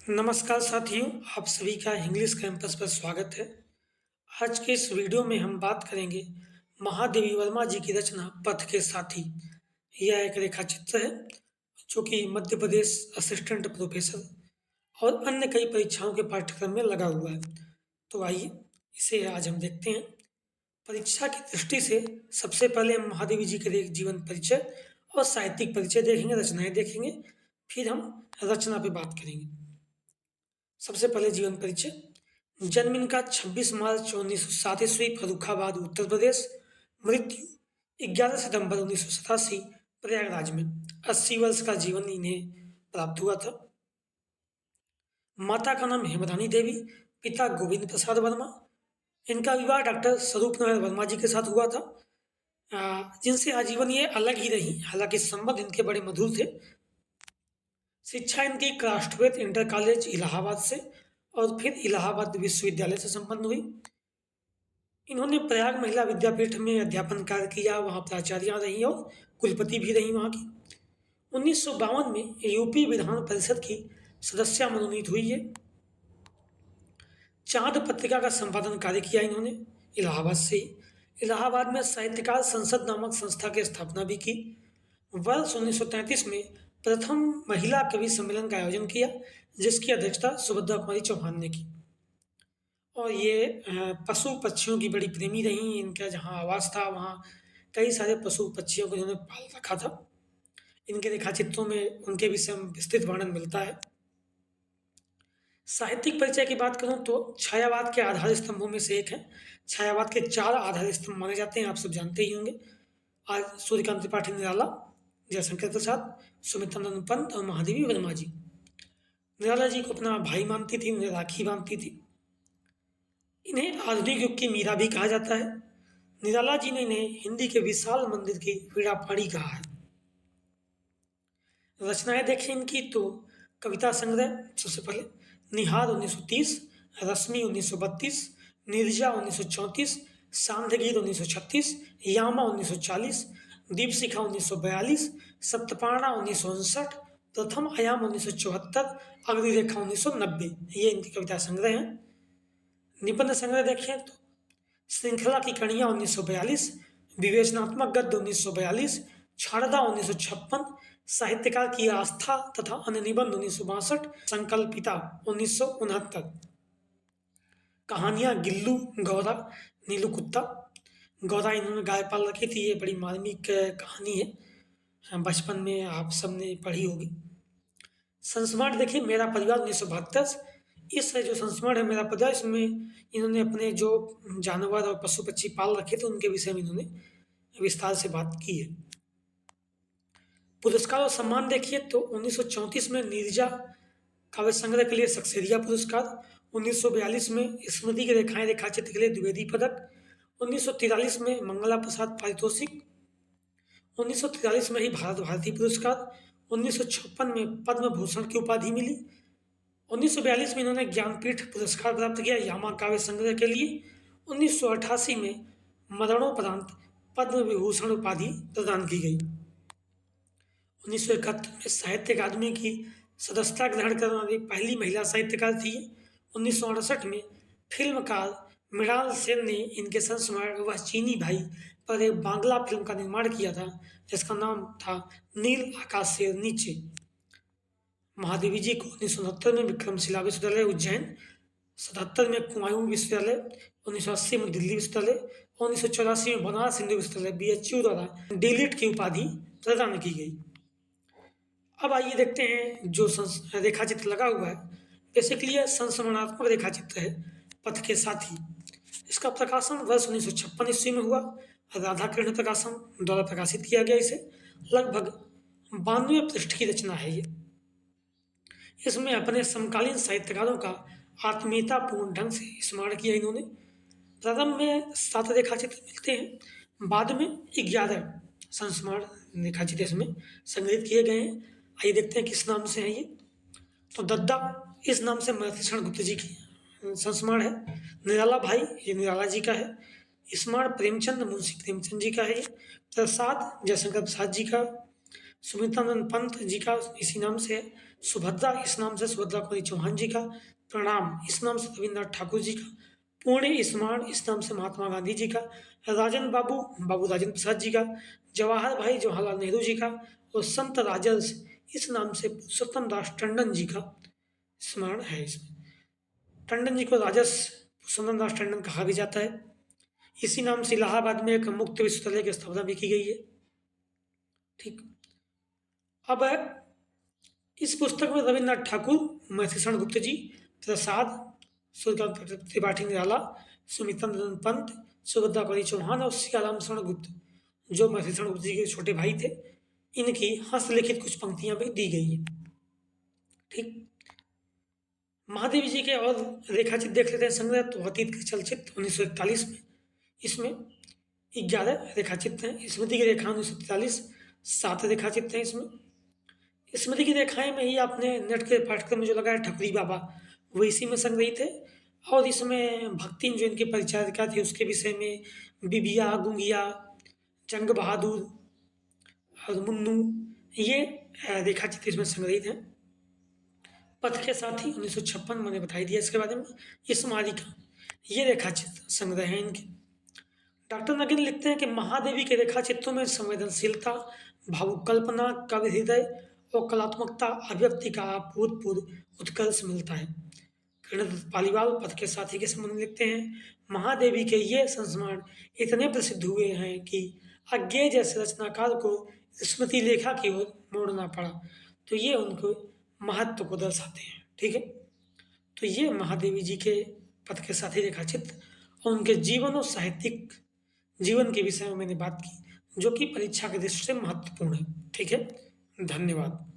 नमस्कार साथियों, आप सभी का इंग्लिश कैंपस पर स्वागत है। आज के इस वीडियो में हम बात करेंगे महादेवी वर्मा जी की रचना पथ के साथी। यह एक रेखा चित्र है जो कि मध्य प्रदेश असिस्टेंट प्रोफेसर और अन्य कई परीक्षाओं के पाठ्यक्रम में लगा हुआ है। तो आइए इसे आज हम देखते हैं। परीक्षा की दृष्टि से सबसे पहले हम महादेवी जी के जीवन परिचय और साहित्यिक परिचय देखेंगे, रचनाएं देखेंगे, फिर हम रचना पे बात करेंगे। सबसे पहले जीवन परिचय। जन्म इनका 26 मार्च 1907 ईस्वी फर्रुखाबाद उत्तर प्रदेश। मृत्यु 11 सितंबर 1987 प्रयागराज में। 80 वर्ष का जीवन इन्हें प्राप्त हुआ था। माता का नाम हेमरानी देवी, पिता गोविंद प्रसाद वर्मा। इनका विवाह डॉक्टर स्वरूप नारायण वर्मा जी के साथ हुआ था, जिनसे आजीवन ये अलग ही रही, हालांकि संबंध इनके बड़े मधुर थे। शिक्षा इनकी राष्ट्रवेद इंटर कॉलेज इलाहाबाद से और फिर इलाहाबाद विश्वविद्यालय से संपन्न हुई। इन्होंने प्रयाग महिला विद्यापीठ में अध्यापन कार्य किया, वहाँ प्राचार्य रही और कुलपति भी रही वहाँ की। 1952 में यूपी विधान परिषद की सदस्य मनोनीत हुई है। चांद पत्रिका का संपादन कार्य किया इन्होंने इलाहाबाद से ही। इलाहाबाद में साहित्यकार संसद नामक संस्था की स्थापना भी की। वर्ष 1933 में प्रथम महिला कवि सम्मेलन का आयोजन किया, जिसकी अध्यक्षता सुभद्रा कुमारी चौहान ने की। और ये पशु पक्षियों की बड़ी प्रेमी रही। इनका जहाँ आवास था वहाँ कई सारे पशु पक्षियों को इन्होंने पाल रखा था। इनके रेखाचित्रों में उनके विषय में विस्तृत वर्णन मिलता है। साहित्यिक परिचय की बात करूं तो छायावाद के आधार स्तंभों में से एक है। छायावाद के 4 आधार स्तंभ माने जाते हैं, आप सब जानते ही होंगे। आज सूर्यकांत त्रिपाठी निराला, जयशंकर प्रसाद, सुमित्रानंद पंत और महादेवी वर्मा जी। निराला जी को अपना भाई मानती थी, उन्हें राखी बांधती थी। इन्हें आधुनिक युग की मीरा भी कहा जाता है। निराला जी ने इन्हें हिंदी के विशाल मंदिर की वीणा पाणी कहा है। रचनाएं देखें इनकी तो कविता संग्रह सबसे पहले निहार 1930, रश्मि 1932, निर्जा 1934, सांध्यगीत 1936, यामा 1940, दीपशिखा 1942, सप्तपाणा 1959, प्रथम आयाम 1974, अग्निरेखा 1990। ये इनकी कविता संग्रह हैं। निबंध संग्रह देखें तो श्रृंखला की कड़ियाँ 1942, विवेचनात्मक गद्य 1942, क्षारदा 1956, साहित्यकार की आस्था तथा अन्य निबंध 1962, संकल्पिता 1969। कहानियाँ गिल्लू गौरा नीलू कुत्ता। गौरा इन्होंने गाय पाल रखी थी, ये बड़ी मार्मिक कहानी है, बचपन में आप सबने पढ़ी होगी। संस्मरण देखिए मेरा परिवार 1972। इस जो संस्मरण है मेरा परिवार, इसमें इन्होंने अपने जो जानवर और पशु पक्षी पाल रखे थे उनके विषय में इन्होंने विस्तार से बात की है। पुरस्कार और सम्मान देखिए तो 1934 में नीरजा काव्य संग्रह के लिए सक्सेरिया पुरस्कार, 1942 में स्मृति की रेखाएं रेखाचित्र के लिए द्विवेदी पदक, 1943 में मंगला प्रसाद पारितोषिक, 1943 में ही भारत भारती पुरस्कार, 1956 में पद्म भूषण की उपाधि मिली, 1942 में इन्होंने ज्ञानपीठ पुरस्कार प्राप्त किया यामा काव्य संग्रह के लिए, 1988 में मरणोपरांत पद्म विभूषण उपाधि प्रदान की गई। 1971 में साहित्य अकादमी की सदस्यता ग्रहण करने वाली पहली महिला साहित्यकार थी। 1968 में फिल्मकार मृणाल सेन ने इनके संस्मरण वह चीनी भाई पर एक बांग्ला फिल्म का निर्माण किया था, जिसका नाम था नील आकाश से नीचे। महादेवी जी को 1969 में विक्रमशिला विश्वविद्यालय उज्जैन, 77 में कुमायूं विश्वविद्यालय, 1980 में दिल्ली विश्वविद्यालय, 1984 में बनारस हिंदू विश्वविद्यालय BHU द्वारा डीलिट की उपाधि प्रदान की गई। अब आइए देखते हैं जो रेखाचित्र लगा हुआ है। बेसिकली यह संस्मरणात्मक रेखाचित्र है पथ के साथी। इसका प्रकाशन वर्ष 1956 ईस्वी में हुआ। राधा कृष्ण प्रकाशन द्वारा प्रकाशित किया गया। इसे लगभग 92 पृष्ठ की रचना है ये। इसमें अपने समकालीन साहित्यकारों का आत्मीयतापूर्ण ढंग से स्मरण किया इन्होंने। प्रारंभ में 7 रेखाचित्र मिलते हैं, बाद में 11 संस्मरण रेखाचित्र इसमें संग्रहित किए गए हैं। आइए देखते हैं किस नाम से है ये। तो दद्दा इस नाम से मधुभूषण गुप्त जी की संस्मरण है। निराला भाई ये निराला जी का है। स्मरण प्रेमचंद मुंशी प्रेमचंद जी का है ये। प्रसाद जयशंकर प्रसाद जी का। सुमित्रानंद पंत जी का इसी नाम से है। सुभद्रा इस नाम से सुभद्रा कुमारी चौहान जी का, प्रणाम इस नाम से रविन्द्रनाथ ठाकुर जी का, पुण्य स्मरण इस नाम से महात्मा गांधी जी का, राजन बाबू बाबू राजेंद्र प्रसाद जी का, जवाहर भाई जवाहरलाल नेहरू जी का, और संत राजर्ष इस नाम से पुरुषोत्तम दास टंडन जी का स्मरण है इसमें। टंडन जी को राजर्ष पुरुषोत्तम दास टंडन कहा भी जाता है। इसी नाम से इलाहाबाद में एक मुक्त विश्वविद्यालय की स्थापना भी की गई है। ठीक। अब इस पुस्तक में रविन्द्रनाथ ठाकुर, मधुसूदन गुप्त जी, प्रसाद, सूर्यकांत त्रिपाठी निराला, सुमित्रन पंत, सुभद्रा कुमारी चौहान और सियाराम शरण गुप्त, जो मधुसूदन गुप्त जी के छोटे भाई थे, इनकी हस्तलिखित कुछ पंक्तियां भी दी गई हैं। ठीक। महादेवी जी के और रेखाचित्र देख लेते हैं संग्रह। तो अतीत के चलचित्र 1941 में, इसमें 11 रेखाचित्र हैं। स्मृति की रेखा 1943, 7 रेखाचित्र हैं इसमें। स्मृति की रेखाएं में ही आपने नेट के पाठ्यक्रम में जो लगाया ठकुरी बाबा, वो इसी में संग्रहित है। और इसमें भक्तिन जो इनकी परिचारिका थी उसके विषय में बिबिया, गुंगिया, जंग बहादुर और मुन्नू, ये रेखाचित्र इसमें संग्रहित हैं। पथ के साथी 1956 मैंने बताई दिया इसके बारे में। ये स्मारिका, ये रेखाचित्र संग्रह हैं इनके। डॉक्टर नगीन लिखते हैं कि महादेवी के रेखाचित्रों में संवेदनशीलता, भावुक कल्पना, कवि हृदय और कलात्मकता अभिव्यक्ति का अभूतपूर्व उत्कर्ष मिलता है। कृष्णदत्त पालीवाल पथ के साथी के संबंध में लिखते हैं, महादेवी के ये संस्मरण इतने प्रसिद्ध हुए हैं कि अज्ञेय जैसे रचनाकार को स्मृति लेखा की ओर मोड़ना पड़ा। तो ये उनको महत्व को दर्शाते हैं। ठीक है। तो ये महादेवी जी के पथ के साथी रेखाचित्र और उनके जीवन और साहित्यिक जीवन के विषय में मैंने बात की, जो कि परीक्षा की दृष्टि से महत्वपूर्ण है। ठीक है। धन्यवाद।